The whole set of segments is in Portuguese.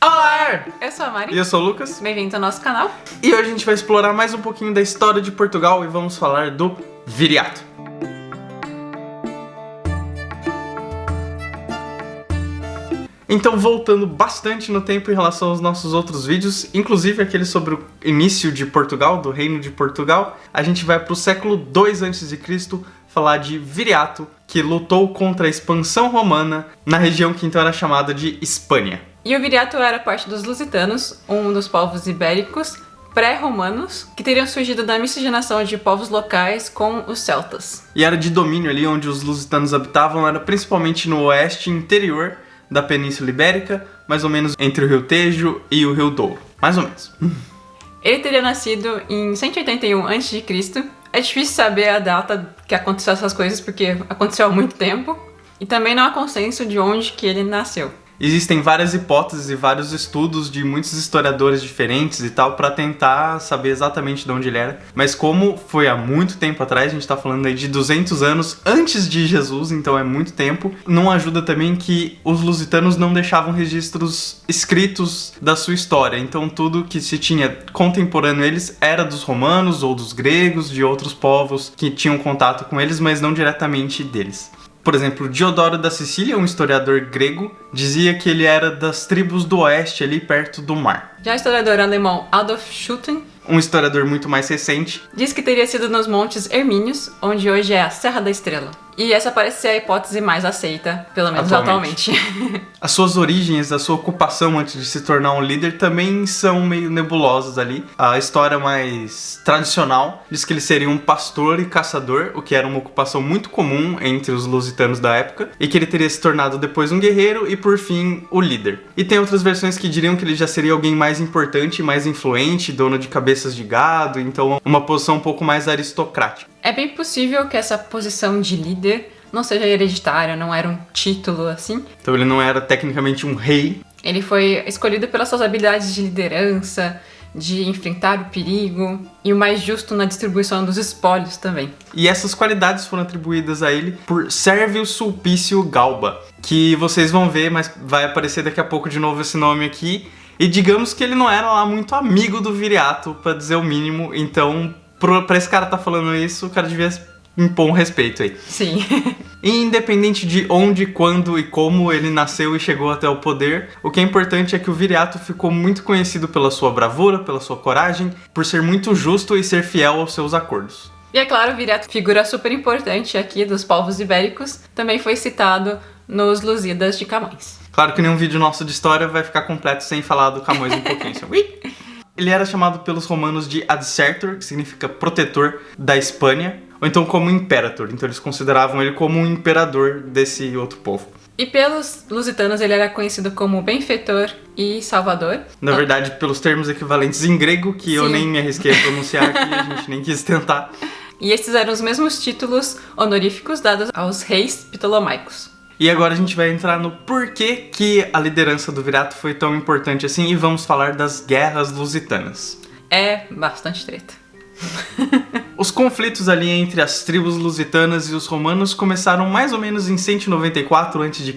Olá! Eu sou a Mari. E eu sou o Lucas. Bem-vindos ao nosso canal. E hoje a gente vai explorar mais um pouquinho da história de Portugal e vamos falar do Viriato. Então, voltando bastante no tempo em relação aos nossos outros vídeos, inclusive aquele sobre o início de Portugal, do Reino de Portugal, a gente vai para o século II a.C., falar de Viriato, que lutou contra a expansão romana na região que então era chamada de Hispânia. E o Viriato era parte dos lusitanos, um dos povos ibéricos pré-romanos, que teriam surgido da miscigenação de povos locais com os celtas. E era de domínio ali onde os lusitanos habitavam, era principalmente no oeste interior da Península Ibérica, mais ou menos entre o Rio Tejo e o Rio Douro, mais ou menos. Ele teria nascido em 181 a.C. É difícil saber a data que aconteceu essas coisas, porque aconteceu há muito tempo. E também não há consenso de onde que ele nasceu. Existem várias hipóteses e vários estudos de muitos historiadores diferentes e tal para tentar saber exatamente de onde ele era. Mas como foi há muito tempo atrás, a gente tá falando aí de 200 anos antes de Jesus, então é muito tempo. Não ajuda também que os lusitanos não deixavam registros escritos da sua história. Então tudo que se tinha contemporâneo a eles era dos romanos ou dos gregos, de outros povos que tinham contato com eles, mas não diretamente deles. Por exemplo, Diodoro da Sicília, um historiador grego, dizia que ele era das tribos do oeste, ali perto do mar. Já o historiador alemão Adolf Schutten, um historiador muito mais recente, diz que teria sido nos Montes Hermínios, onde hoje é a Serra da Estrela. E essa parece ser a hipótese mais aceita, pelo menos atualmente. As suas origens, a sua ocupação antes de se tornar um líder também são meio nebulosas ali. A história mais tradicional diz que ele seria um pastor e caçador, o que era uma ocupação muito comum entre os lusitanos da época, e que ele teria se tornado depois um guerreiro e, por fim, o líder. E tem outras versões que diriam que ele já seria alguém mais importante, mais influente, dono de cabeças de gado, então uma posição um pouco mais aristocrática. É bem possível que essa posição de líder não seja hereditária, não era um título assim. Então ele não era tecnicamente um rei. Ele foi escolhido pelas suas habilidades de liderança, de enfrentar o perigo e o mais justo na distribuição dos espólios também. E essas qualidades foram atribuídas a ele por Sérvio Sulpício Galba, que vocês vão ver, mas vai aparecer daqui a pouco de novo esse nome aqui. E digamos que ele não era lá muito amigo do Viriato, pra dizer o mínimo, então pra esse cara tá falando isso, o cara devia impor um respeito aí. Sim. E independente de onde, quando e como ele nasceu e chegou até o poder, o que é importante é que o Viriato ficou muito conhecido pela sua bravura, pela sua coragem, por ser muito justo e ser fiel aos seus acordos. E é claro, o Viriato, figura super importante aqui dos povos ibéricos, também foi citado nos Lusíadas de Camões. Claro que nenhum vídeo nosso de história vai ficar completo sem falar do Camões um pouquinho. Ele era chamado pelos romanos de adsertor, que significa protetor da Espanha, ou então como imperator. Então eles consideravam ele como um imperador desse outro povo. E pelos lusitanos ele era conhecido como benfeitor e salvador. Na verdade, pelos termos equivalentes em grego, que eu nem me arrisquei a pronunciar aqui, a gente nem quis tentar. E esses eram os mesmos títulos honoríficos dados aos reis ptolomaicos. E agora a gente vai entrar no porquê que a liderança do Viriato foi tão importante assim e vamos falar das guerras lusitanas. É bastante treta. Os conflitos ali entre as tribos lusitanas e os romanos começaram mais ou menos em 194 a.C.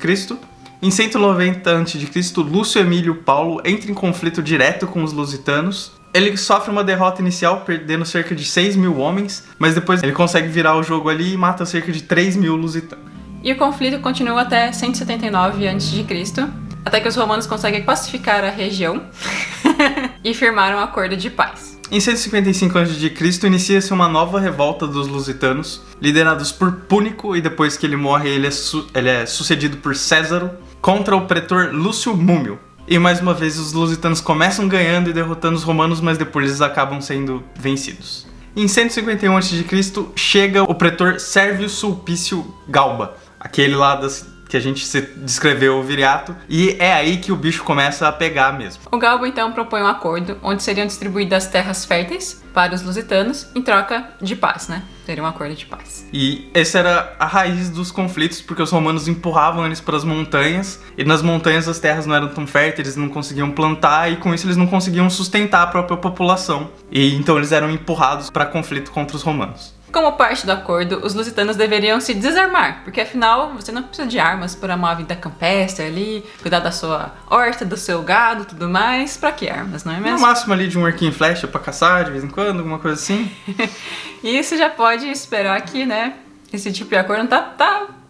Em 190 a.C., Lúcio Emílio Paulo entra em conflito direto com os lusitanos. Ele sofre uma derrota inicial, perdendo cerca de 6.000 homens, mas depois ele consegue virar o jogo ali e mata cerca de 3.000 lusitanos. E o conflito continua até 179 a.C., até que os romanos conseguem pacificar a região e firmaram um acordo de paz. Em 155 a.C., inicia-se uma nova revolta dos lusitanos, liderados por Púnico, e depois que ele morre, ele é sucedido por Césaro, contra o pretor Lúcio Múmio. E mais uma vez, os lusitanos começam ganhando e derrotando os romanos, mas depois eles acabam sendo vencidos. Em 151 a.C., chega o pretor Sérvio Sulpício Galba, aquele lá que a gente descreveu o Viriato, e é aí que o bicho começa a pegar mesmo. O Galba então propõe um acordo onde seriam distribuídas terras férteis para os lusitanos em troca de paz, né? Seria um acordo de paz. E essa era a raiz dos conflitos, porque os romanos empurravam eles para as montanhas, e nas montanhas as terras não eram tão férteis, eles não conseguiam plantar, e com isso eles não conseguiam sustentar a própria população. E então eles eram empurrados para conflito contra os romanos. Como parte do acordo, os lusitanos deveriam se desarmar, porque afinal você não precisa de armas para uma vida campestre ali, cuidar da sua horta, do seu gado, tudo mais. Pra que armas, não é mesmo? No máximo ali de um arquinho e flecha pra caçar de vez em quando, alguma coisa assim. E você já pode esperar que, né, esse tipo de acordo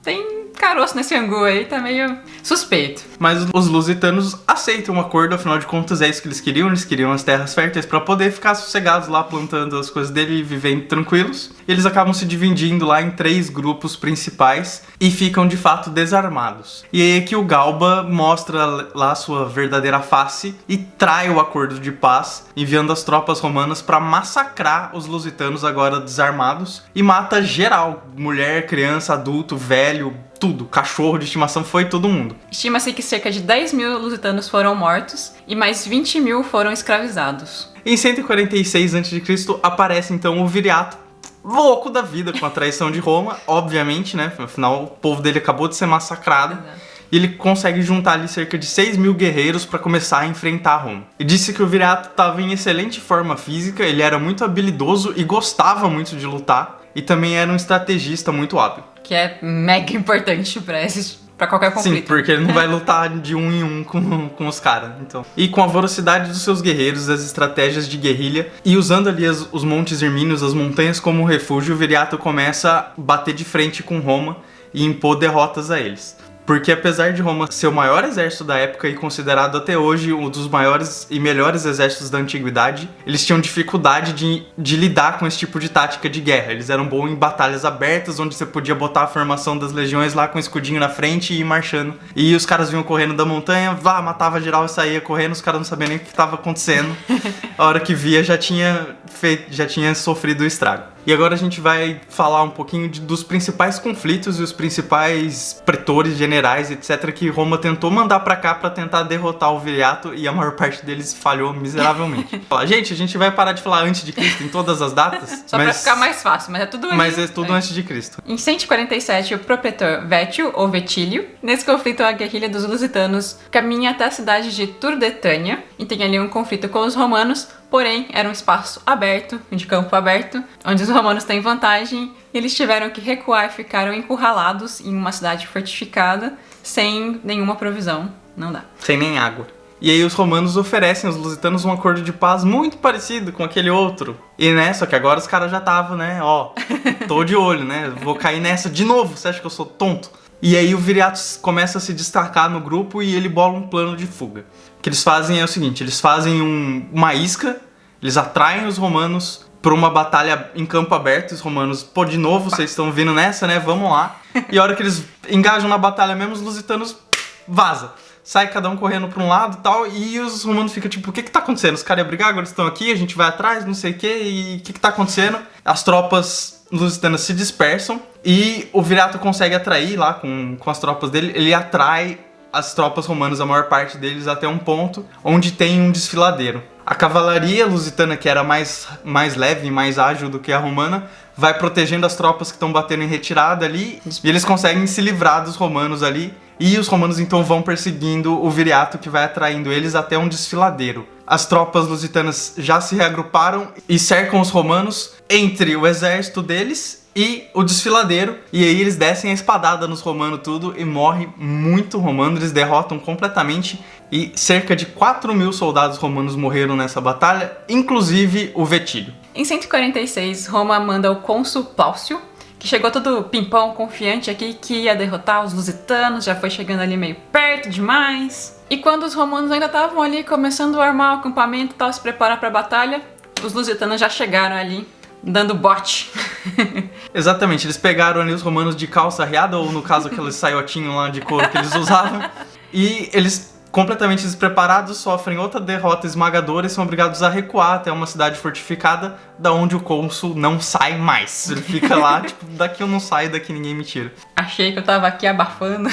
tem caroço nesse angu aí, tá meio suspeito. Mas os lusitanos aceitam o acordo, afinal de contas é isso que eles queriam as terras férteis pra poder ficar sossegados lá plantando as coisas dele e vivendo tranquilos. Eles acabam se dividindo lá em 3 grupos principais e ficam de fato desarmados. E aí é que o Galba mostra lá sua verdadeira face e trai o acordo de paz, enviando as tropas romanas pra massacrar os lusitanos agora desarmados e mata geral, mulher, criança, adulto, velho, tudo, cachorro de estimação, foi todo mundo. Estima-se que cerca de 10 mil lusitanos foram mortos e mais 20 mil foram escravizados. Em 146 a.C. aparece então o Viriato, louco da vida com a traição de Roma, obviamente, né? Afinal, o povo dele acabou de ser massacrado. Exato. E ele consegue juntar ali cerca de 6 mil guerreiros para começar a enfrentar Roma. E disse que o Viriato estava em excelente forma física, ele era muito habilidoso e gostava muito de lutar. E também era um estrategista muito hábil. Que é mega importante pra qualquer conflito. Sim, porque ele não vai lutar de um em um com os caras. Então. E com a voracidade dos seus guerreiros, as estratégias de guerrilha, e usando ali os montes Hermínios, as montanhas como refúgio, o Viriato começa a bater de frente com Roma e impor derrotas a eles. Porque apesar de Roma ser o maior exército da época e considerado até hoje um dos maiores e melhores exércitos da antiguidade, eles tinham dificuldade de lidar com esse tipo de tática de guerra. Eles eram bons em batalhas abertas, onde você podia botar a formação das legiões lá com o escudinho na frente e ir marchando. E os caras vinham correndo da montanha, matava geral e saía correndo, os caras não sabiam nem o que estava acontecendo. A hora que via já tinha sofrido o estrago. E agora a gente vai falar um pouquinho dos principais conflitos e os principais pretores, generais, etc. que Roma tentou mandar pra cá pra tentar derrotar o Viriato, e a maior parte deles falhou miseravelmente. Gente, a gente vai parar de falar antes de Cristo em todas as datas. Só pra ficar mais fácil, mas é tudo antes de Cristo. Em 147, o propretor Vetio, ou Vetílio, nesse conflito a guerrilha dos lusitanos caminha até a cidade de Turdetânia e tem ali um conflito com os romanos. Porém, era um espaço aberto, de campo aberto, onde os romanos têm vantagem, e eles tiveram que recuar e ficaram encurralados em uma cidade fortificada, sem nenhuma provisão. Não dá. Sem nem água. E aí os romanos oferecem aos lusitanos um acordo de paz muito parecido com aquele outro. E né, só que agora os caras já estavam, né, tô de olho, né, vou cair nessa de novo, você acha que eu sou tonto? E aí o Viriato começa a se destacar no grupo e ele bola um plano de fuga. O que eles fazem é o seguinte, eles fazem uma isca, eles atraem os romanos para uma batalha em campo aberto. Os romanos, de novo, vocês estão vindo nessa, né, vamos lá. E a hora que eles engajam na batalha mesmo, os lusitanos vaza. Sai cada um correndo para um lado e tal, e os romanos ficam tipo, o que tá acontecendo? Os caras iam brigar, agora estão aqui, a gente vai atrás, não sei o que, e o que tá acontecendo? As tropas lusitanas se dispersam e o Viriato consegue atrair lá com as tropas dele, ele atrai as tropas romanas, a maior parte deles, até um ponto onde tem um desfiladeiro. A cavalaria lusitana, que era mais leve e mais ágil do que a romana, vai protegendo as tropas que estão batendo em retirada ali, e eles conseguem se livrar dos romanos ali, e os romanos então vão perseguindo o Viriato, que vai atraindo eles até um desfiladeiro. As tropas lusitanas já se reagruparam e cercam os romanos entre o exército deles e o desfiladeiro, e aí eles descem a espadada nos romanos tudo e morre muito romano, eles derrotam completamente e cerca de 4 mil soldados romanos morreram nessa batalha, inclusive o Vetílio. Em 146, Roma manda o cônsul Plaucio, que chegou todo pimpão, confiante aqui que ia derrotar os lusitanos, já foi chegando ali meio perto demais. E quando os romanos ainda estavam ali começando a armar o acampamento e tal, se preparar para a batalha, os lusitanos já chegaram ali dando bote. Exatamente, eles pegaram ali os romanos de calça arriada, ou no caso aqueles saiotinhos lá de couro que eles usavam, e eles, completamente despreparados, sofrem outra derrota esmagadora e são obrigados a recuar até uma cidade fortificada, da onde o cônsul não sai mais. Ele fica lá, tipo, daqui eu não saio, daqui ninguém me tira. Achei que eu tava aqui abafando.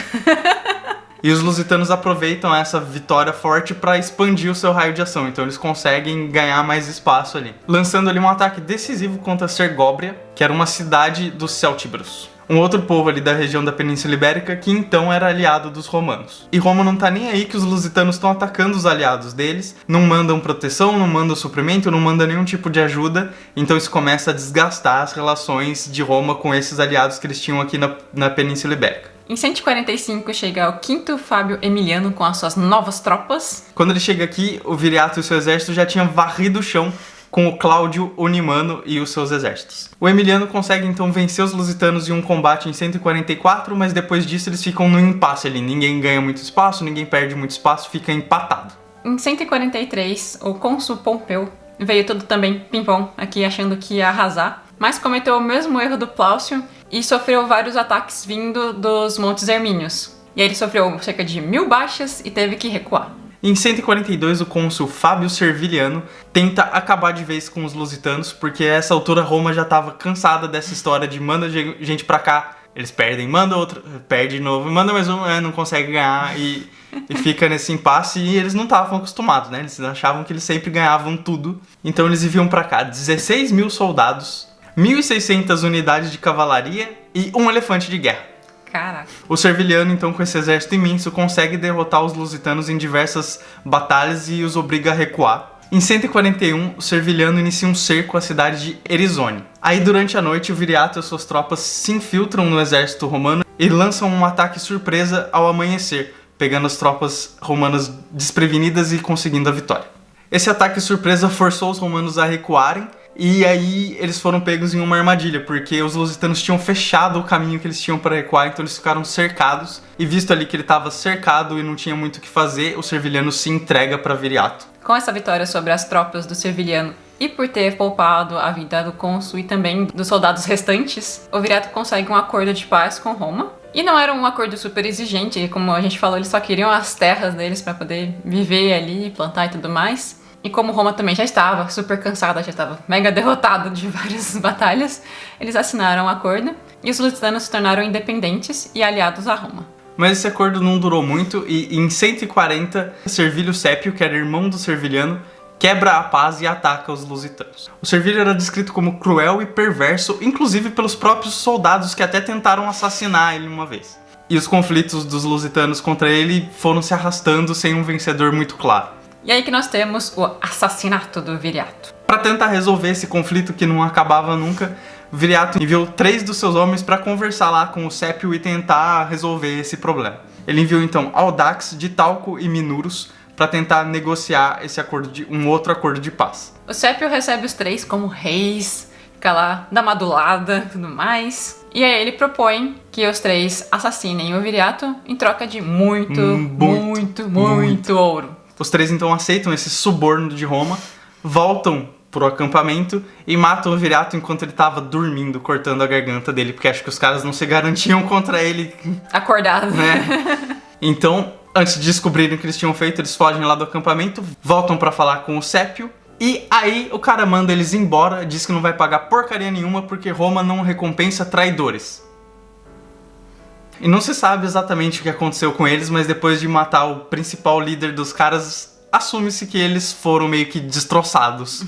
E os lusitanos aproveitam essa vitória forte para expandir o seu raio de ação, então eles conseguem ganhar mais espaço ali, lançando ali um ataque decisivo contra Sergóbria, que era uma cidade dos céltibros. um outro povo ali da região da Península Ibérica, que então era aliado dos romanos. E Roma não tá nem aí que os lusitanos estão atacando os aliados deles, não mandam proteção, não mandam suprimento, não mandam nenhum tipo de ajuda, então isso começa a desgastar as relações de Roma com esses aliados que eles tinham aqui na Península Ibérica. Em 145 chega o quinto Fábio Emiliano com as suas novas tropas. Quando ele chega aqui, o Viriato e o seu exército já tinham varrido o chão com o Cláudio Unimano e os seus exércitos. O Emiliano consegue então vencer os lusitanos em um combate em 144, mas depois disso eles ficam no impasse ali. Ninguém ganha muito espaço, ninguém perde muito espaço, fica empatado. Em 143, o cônsul Pompeu veio todo também pimpão aqui achando que ia arrasar, mas cometeu o mesmo erro do Plaucio e sofreu vários ataques vindo dos Montes Hermínios. E aí ele sofreu cerca de 1000 baixas e teve que recuar. Em 142, o cônsul Fábio Serviliano tenta acabar de vez com os lusitanos, porque a essa altura Roma já estava cansada dessa história de manda gente pra cá, eles perdem, manda outro, perde de novo, manda mais um, não consegue ganhar e fica nesse impasse. E eles não estavam acostumados, né? Eles achavam que eles sempre ganhavam tudo. Então eles enviam pra cá 16 mil soldados, 1.600 unidades de cavalaria e um elefante de guerra. Caraca. O Serviliano, então, com esse exército imenso, consegue derrotar os lusitanos em diversas batalhas e os obriga a recuar. Em 141, o Serviliano inicia um cerco à cidade de Erizone. Aí, durante a noite, o Viriato e suas tropas se infiltram no exército romano e lançam um ataque surpresa ao amanhecer, pegando as tropas romanas desprevenidas e conseguindo a vitória. Esse ataque surpresa forçou os romanos a recuarem, e aí eles foram pegos em uma armadilha, porque os lusitanos tinham fechado o caminho que eles tinham para recuar, então eles ficaram cercados, e visto ali que ele estava cercado e não tinha muito o que fazer, o Serviliano se entrega para Viriato. Com essa vitória sobre as tropas do Serviliano e por ter poupado a vida do cônsul e também dos soldados restantes, o Viriato consegue um acordo de paz com Roma. E não era um acordo super exigente, como a gente falou, eles só queriam as terras deles para poder viver ali, plantar e tudo mais. E como Roma também já estava super cansada, já estava mega derrotada de várias batalhas, eles assinaram o acordo e os lusitanos se tornaram independentes e aliados a Roma. Mas esse acordo não durou muito e em 140, Servilio Sépio, que era irmão do Serviliano, quebra a paz e ataca os lusitanos. O Servilio era descrito como cruel e perverso, inclusive pelos próprios soldados que até tentaram assassinar ele uma vez. E os conflitos dos lusitanos contra ele foram se arrastando sem um vencedor muito claro. E aí que nós temos o assassinato do Viriato. Para tentar resolver esse conflito que não acabava nunca, Viriato enviou 3 dos seus homens para conversar lá com o Sépio e tentar resolver esse problema. Ele enviou então Audax, Ditalco e Minurus para tentar negociar um outro acordo de paz. O Sépio recebe os 3 como reis, fica lá da madulada e tudo mais. E aí ele propõe que os 3 assassinem o Viriato em troca de muito ouro. Os 3 então aceitam esse suborno de Roma, voltam pro acampamento e matam o Viriato enquanto ele tava dormindo, cortando a garganta dele, porque acho que os caras não se garantiam contra ele. Acordado. Né? Então, antes de descobrirem o que eles tinham feito, eles fogem lá do acampamento, voltam pra falar com o Sépio, e aí o cara manda eles embora, diz que não vai pagar porcaria nenhuma porque Roma não recompensa traidores. E não se sabe exatamente o que aconteceu com eles, mas depois de matar o principal líder dos caras, assume-se que eles foram meio que destroçados.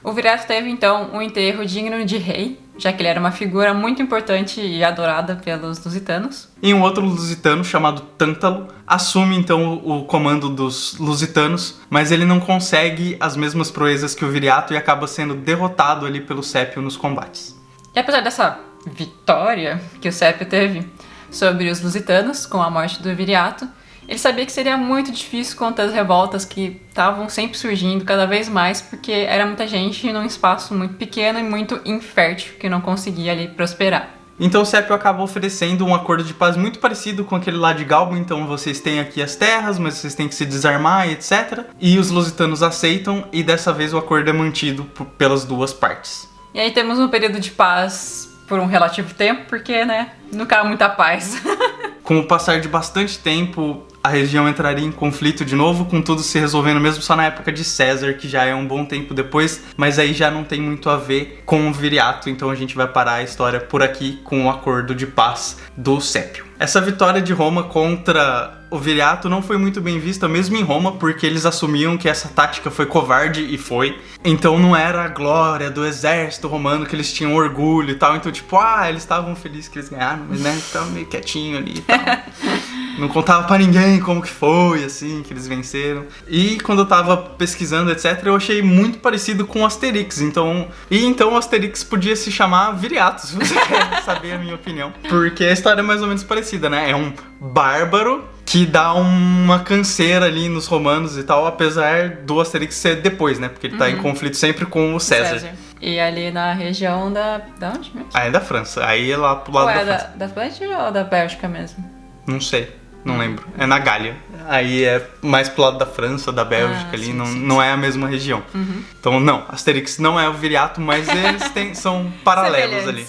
O Viriato teve então um enterro digno de rei, já que ele era uma figura muito importante e adorada pelos lusitanos. E um outro lusitano chamado Tântalo assume então o comando dos lusitanos, mas ele não consegue as mesmas proezas que o Viriato e acaba sendo derrotado ali pelo Sépio nos combates. E apesar dessa vitória que o Sépio teve sobre os lusitanos com a morte do Viriato, ele sabia que seria muito difícil contra as revoltas que estavam sempre surgindo cada vez mais, porque era muita gente num espaço muito pequeno e muito infértil, que não conseguia ali prosperar. Então o Sépio acaba oferecendo um acordo de paz muito parecido com aquele lá de Galbo, então vocês têm aqui as terras, mas vocês têm que se desarmar, etc. E os lusitanos aceitam, e dessa vez o acordo é mantido pelas duas partes. E aí temos um período de paz por um relativo tempo, porque, né, nunca há muita paz. Com o passar de bastante tempo, a região entraria em conflito de novo, com tudo se resolvendo mesmo só na época de César, que já é um bom tempo depois, mas aí já não tem muito a ver com o Viriato, então a gente vai parar a história por aqui com o acordo de paz do Cépio. Essa vitória de Roma contra o Viriato não foi muito bem vista mesmo em Roma, porque eles assumiam que essa tática foi covarde, e foi. Então não era a glória do exército romano, que eles tinham orgulho e tal. Então tipo, eles estavam felizes que eles ganharam, mas né, estavam meio quietinho ali e tal. Não contava pra ninguém como que foi, assim, que eles venceram. E quando eu tava pesquisando, etc., eu achei muito parecido com o Asterix. Então o Asterix podia se chamar Viriato, se você quer saber a minha opinião. Porque a história é mais ou menos parecida, né? É um bárbaro que dá uma canseira ali nos romanos e tal, apesar do Asterix ser depois, né? Porque ele tá em conflito sempre com o César. E ali na região da onde mesmo? É da França. Aí é lá pro lado da França. Da França ou da Bélgica mesmo? Não sei. Não lembro. É na Gália. Aí é mais pro lado da França, da Bélgica ali, não é a mesma região. Então, não, Asterix não é o Viriato, mas eles são paralelos ali.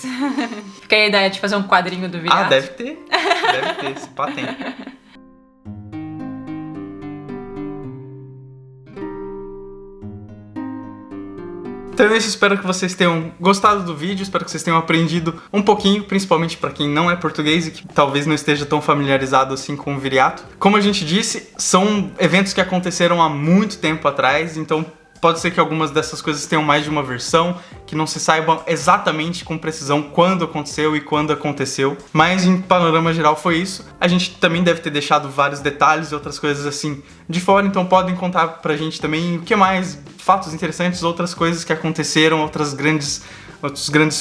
Fica aí a ideia de fazer um quadrinho do Viriato. Deve ter. Deve ter, esse pá tem. Então é isso, espero que vocês tenham gostado do vídeo, espero que vocês tenham aprendido um pouquinho, principalmente para quem não é português e que talvez não esteja tão familiarizado assim com o Viriato. Como a gente disse, são eventos que aconteceram há muito tempo atrás, então pode ser que algumas dessas coisas tenham mais de uma versão, que não se saiba exatamente com precisão quando aconteceu e quando aconteceu, mas em panorama geral foi isso. A gente também deve ter deixado vários detalhes e outras coisas assim de fora, então podem contar pra gente também o que mais, fatos interessantes, outras coisas que aconteceram, outros grandes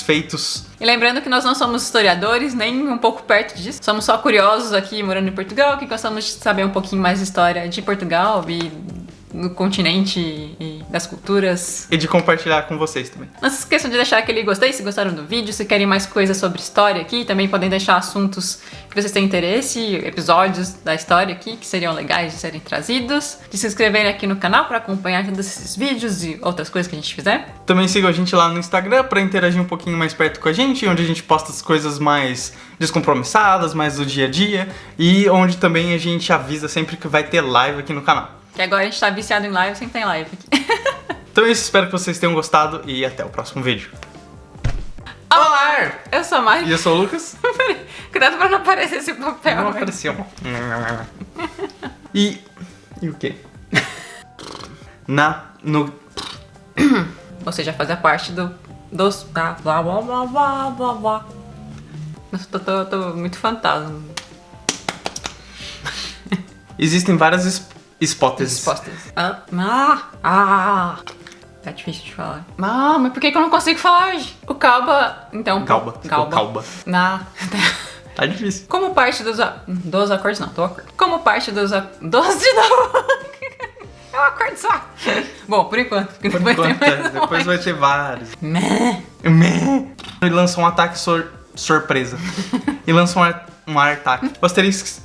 feitos. E lembrando que nós não somos historiadores, nem um pouco perto disso. Somos só curiosos aqui morando em Portugal, que gostamos de saber um pouquinho mais de história de Portugal e do continente e das culturas. E de compartilhar com vocês também. Não se esqueçam de deixar aquele gostei se gostaram do vídeo, se querem mais coisas sobre história aqui, também podem deixar assuntos que vocês têm interesse, episódios da história aqui que seriam legais de serem trazidos, de se inscreverem aqui no canal para acompanhar todos esses vídeos e outras coisas que a gente fizer. Também sigam a gente lá no Instagram para interagir um pouquinho mais perto com a gente, onde a gente posta as coisas mais descompromissadas, mais do dia a dia, e onde também a gente avisa sempre que vai ter live aqui no canal. Que agora a gente tá viciado em live, sempre tem live aqui. Então é isso, espero que vocês tenham gostado e até o próximo vídeo. Olá! Eu sou a Mari. E eu sou o Lucas. Cuidado pra não aparecer esse papel. Não apareceu. E o quê? Você já fazia parte dos... Blá, blá, blá, blá, blá, blá. Nossa, tô muito fantasma. Existem várias hipóteses. Tá difícil de falar. Mas por que eu não consigo falar hoje? O Calba... Então... Calba. Tá difícil. Como parte dos acordes... Não, tô acordo. Como parte dos de novo. É um acorde só. Bom, por enquanto. Depois vai ter vários. Ele lança um ataque surpresa. E lança um ataque. O Asterix...